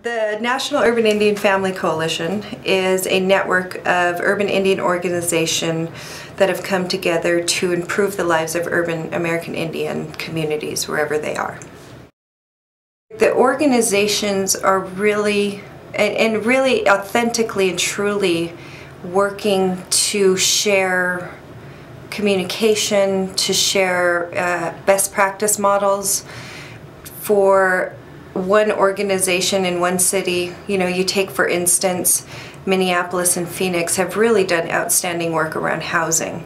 The National Urban Indian Family Coalition is a network of urban Indian organizations that have come together to improve the lives of urban American Indian communities wherever they are. The organizations are really, and really authentically and truly working to share communication, to share best practice models for one organization in one city. You know, you take for instance Minneapolis and Phoenix have really done outstanding work around housing.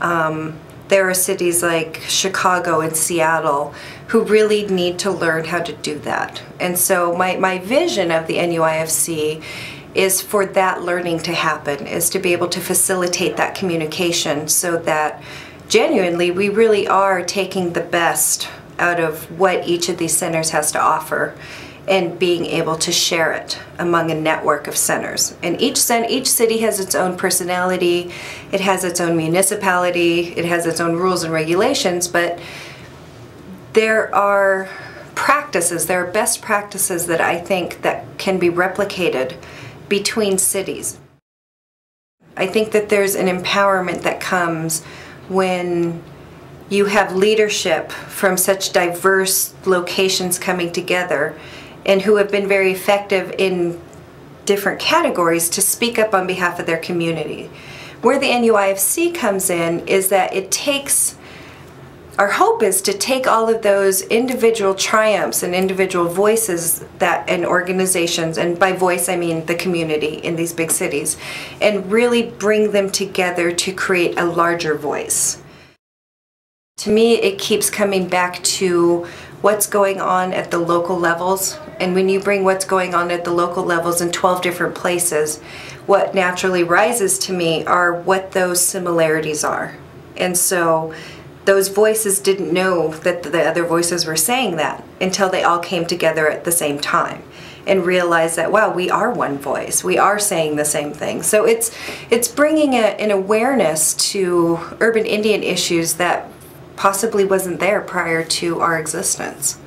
There are cities like Chicago and Seattle who really need to learn how to do that. And so my vision of the NUIFC is for that learning to happen, is to be able to facilitate that communication so that genuinely we really are taking the best out of what each of these centers has to offer and being able to share it among a network of centers. And each city has its own personality, it has its own municipality, it has its own rules and regulations, but there are practices, there are best practices that I think that can be replicated between cities. I think that there's an empowerment that comes when you have leadership from such diverse locations coming together and who have been very effective in different categories to speak up on behalf of their community. Where the NUIFC comes in is that it takes, our hope is to take all of those individual triumphs and individual voices that and organizations, and by voice I mean the community in these big cities, and really bring them together to create a larger voice. To me, it keeps coming back to what's going on at the local levels, and when you bring what's going on at the local levels in 12 different places, what naturally rises to me are what those similarities are. And so those voices didn't know that the other voices were saying that until they all came together at the same time and realized that, wow, we are one voice, we are saying the same thing. So it's bringing an awareness to urban Indian issues that possibly wasn't there prior to our existence.